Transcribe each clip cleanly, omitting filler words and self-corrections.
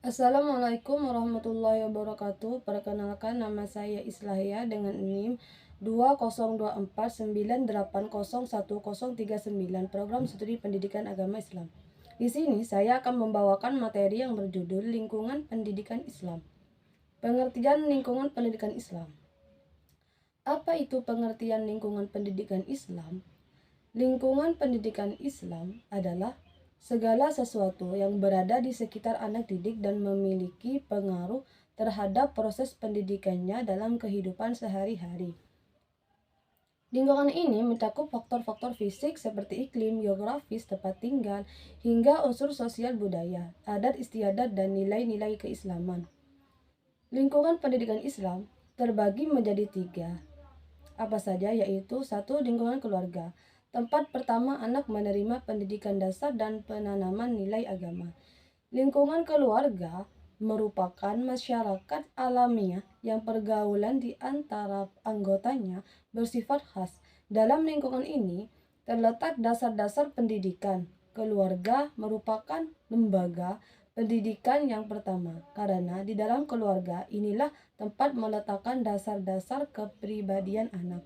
Assalamualaikum warahmatullahi wabarakatuh. Perkenalkan, nama saya Islahia dengan NIM 20249801039, Program Studi Pendidikan Agama Islam. Di sini saya akan membawakan materi yang berjudul Lingkungan Pendidikan Islam. Pengertian lingkungan pendidikan Islam. Apa itu pengertian lingkungan pendidikan Islam? Lingkungan pendidikan Islam adalah segala sesuatu yang berada di sekitar anak didik dan memiliki pengaruh terhadap proses pendidikannya dalam kehidupan sehari-hari. Lingkungan ini mencakup faktor-faktor fisik seperti iklim, geografis, tempat tinggal, hingga unsur sosial budaya, adat istiadat, dan nilai-nilai keislaman. Lingkungan pendidikan Islam terbagi menjadi 3. Apa saja? Yaitu 1. Lingkungan keluarga. Tempat pertama anak menerima pendidikan dasar dan penanaman nilai agama. Lingkungan keluarga merupakan masyarakat alamiah yang pergaulan di antara anggotanya bersifat khas. Dalam lingkungan ini terletak dasar-dasar pendidikan. Keluarga merupakan lembaga pendidikan yang pertama, karena di dalam keluarga inilah tempat meletakkan dasar-dasar kepribadian anak.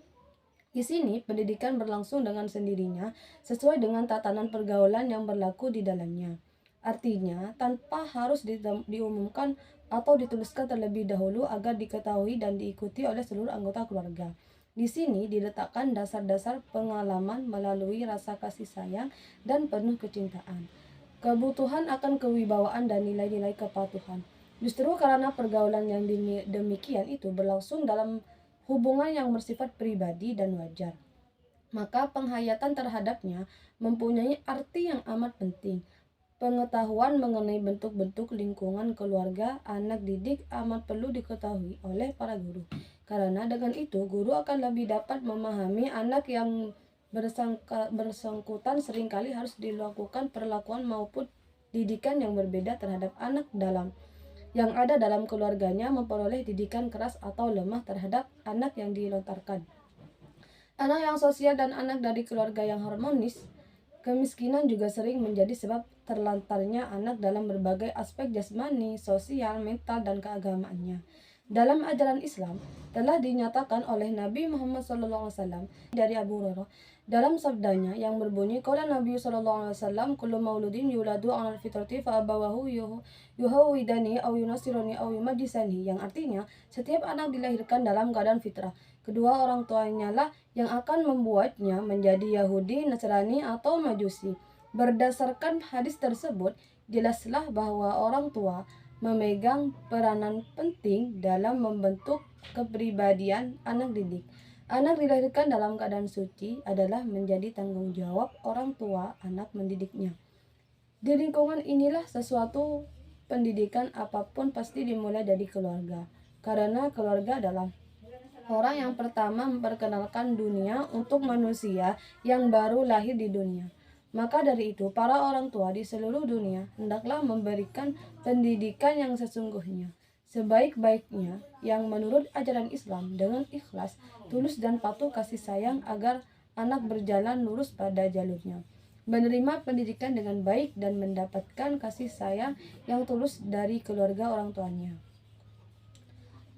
Di sini, pendidikan berlangsung dengan sendirinya sesuai dengan tatanan pergaulan yang berlaku di dalamnya. Artinya, tanpa harus diumumkan atau dituliskan terlebih dahulu agar diketahui dan diikuti oleh seluruh anggota keluarga. Di sini diletakkan dasar-dasar pengalaman melalui rasa kasih sayang dan penuh kecintaan, kebutuhan akan kewibawaan dan nilai-nilai kepatuhan. Justru karena pergaulan yang demikian itu berlangsung dalam hubungan yang bersifat pribadi dan wajar, maka penghayatan terhadapnya mempunyai arti yang amat penting. Pengetahuan mengenai bentuk-bentuk lingkungan keluarga anak didik amat perlu diketahui oleh para guru, karena dengan itu guru akan lebih dapat memahami anak yang bersangkutan. Seringkali harus dilakukan perlakuan maupun didikan yang berbeda terhadap anak yang ada dalam keluarganya memperoleh didikan keras atau lemah terhadap anak yang dilontarkan. Anak yang sosial dan anak dari keluarga yang harmonis. Kemiskinan juga sering menjadi sebab terlantarnya anak dalam berbagai aspek jasmani, sosial, mental, dan keagamaannya. Dalam ajaran Islam telah dinyatakan oleh Nabi Muhammad SAW dari Abu Hurairah dalam sabdanya yang berbunyi, qala Nabi SAW, kullu mauludin yuladu 'alal fitrati fa abawahu yuhawidani aw yunasirani aw yumajisani, yang artinya setiap anak dilahirkan dalam keadaan fitrah. Kedua orang tuanya lah yang akan membuatnya menjadi Yahudi, Nasrani, atau Majusi. Berdasarkan hadis tersebut, jelaslah bahwa orang tua memegang peranan penting dalam membentuk kepribadian anak didik. Anak dilahirkan dalam keadaan suci adalah menjadi tanggung jawab orang tua anak mendidiknya. Di lingkungan inilah sesuatu pendidikan apapun pasti dimulai dari keluarga, karena keluarga adalah orang yang pertama memperkenalkan dunia untuk manusia yang baru lahir di dunia. Maka dari itu, para orang tua di seluruh dunia hendaklah memberikan pendidikan yang sesungguhnya, sebaik-baiknya, yang menurut ajaran Islam dengan ikhlas, tulus, dan patuh kasih sayang agar anak berjalan lurus pada jalurnya, menerima pendidikan dengan baik, dan mendapatkan kasih sayang yang tulus dari keluarga orang tuanya.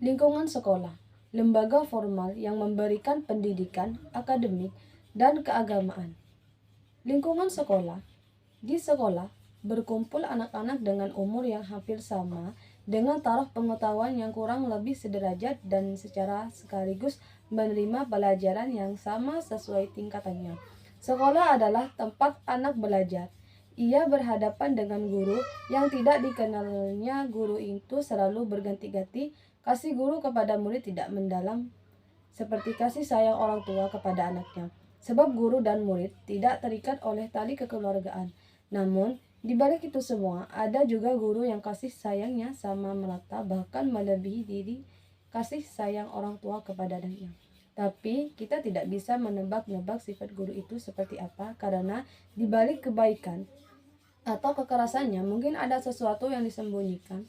Lingkungan sekolah, lembaga formal yang memberikan pendidikan akademik dan keagamaan. Lingkungan sekolah. Di sekolah berkumpul anak-anak dengan umur yang hampir sama, dengan taraf pengetahuan yang kurang lebih sederajat, dan secara sekaligus menerima pelajaran yang sama sesuai tingkatannya. Sekolah adalah tempat anak belajar. Ia berhadapan dengan guru yang tidak dikenalnya. Guru itu selalu berganti-ganti. Kasih guru kepada murid tidak mendalam seperti kasih sayang orang tua kepada anaknya, sebab guru dan murid tidak terikat oleh tali kekeluargaan. Namun, di balik itu semua, ada juga guru yang kasih sayangnya sama merata, bahkan melebihi diri kasih sayang orang tua kepada anaknya. Tapi kita tidak bisa menebak-nebak sifat guru itu seperti apa, karena di balik kebaikan atau kekerasannya mungkin ada sesuatu yang disembunyikan.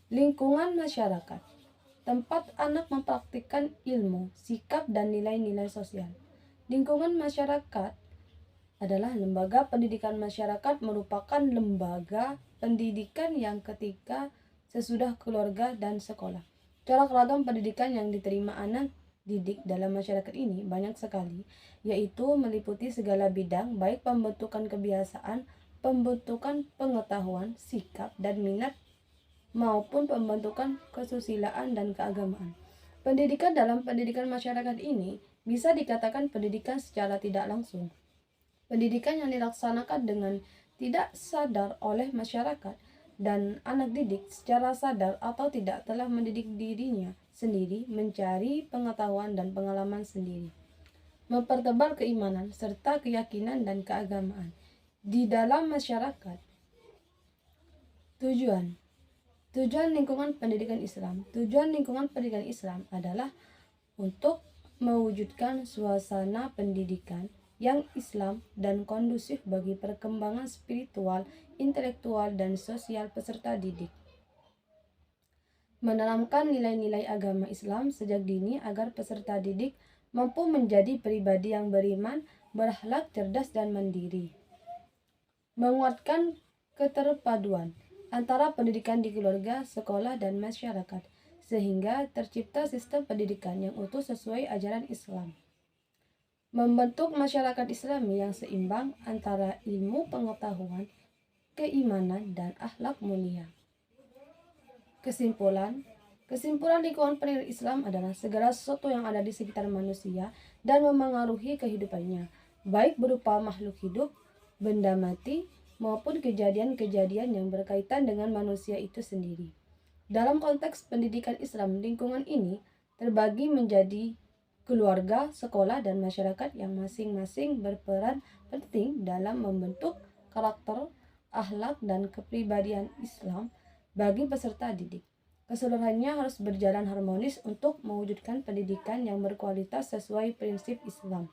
Lingkungan masyarakat. tempat anak mempraktikkan ilmu, sikap, dan nilai-nilai sosial. Lingkungan masyarakat adalah lembaga pendidikan. Masyarakat merupakan lembaga pendidikan yang ketika sesudah keluarga dan sekolah. Corak ragam pendidikan yang diterima anak didik dalam masyarakat ini banyak sekali, yaitu meliputi segala bidang, baik pembentukan kebiasaan, pembentukan pengetahuan, sikap, dan minat, maupun pembentukan kesusilaan dan keagamaan. Pendidikan dalam pendidikan masyarakat ini bisa dikatakan pendidikan secara tidak langsung. Pendidikan yang dilaksanakan dengan tidak sadar oleh masyarakat dan anak didik secara sadar atau tidak telah mendidik dirinya sendiri mencari pengetahuan dan pengalaman sendiri, mempertebal keimanan serta keyakinan dan keagamaan di dalam masyarakat. Tujuan lingkungan pendidikan Islam. Tujuan lingkungan pendidikan Islam adalah untuk mewujudkan suasana pendidikan yang Islam dan kondusif bagi perkembangan spiritual, intelektual, dan sosial peserta didik. Menanamkan nilai-nilai agama Islam sejak dini agar peserta didik mampu menjadi pribadi yang beriman, berakhlak, cerdas, dan mandiri. Menguatkan keterpaduan antara pendidikan di keluarga, sekolah, dan masyarakat, sehingga tercipta sistem pendidikan yang utuh sesuai ajaran Islam. Membentuk masyarakat Islami yang seimbang antara ilmu pengetahuan, keimanan, dan akhlak mulia. Kesimpulan lingkungan pendidikan Islam adalah segala sesuatu yang ada di sekitar manusia dan memengaruhi kehidupannya, baik berupa makhluk hidup, benda mati, maupun kejadian-kejadian yang berkaitan dengan manusia itu sendiri. Dalam konteks pendidikan Islam, lingkungan ini terbagi menjadi keluarga, sekolah, dan masyarakat yang masing-masing berperan penting dalam membentuk karakter, akhlak, dan kepribadian Islam bagi peserta didik. Keseluruhannya harus berjalan harmonis untuk mewujudkan pendidikan yang berkualitas sesuai prinsip Islam.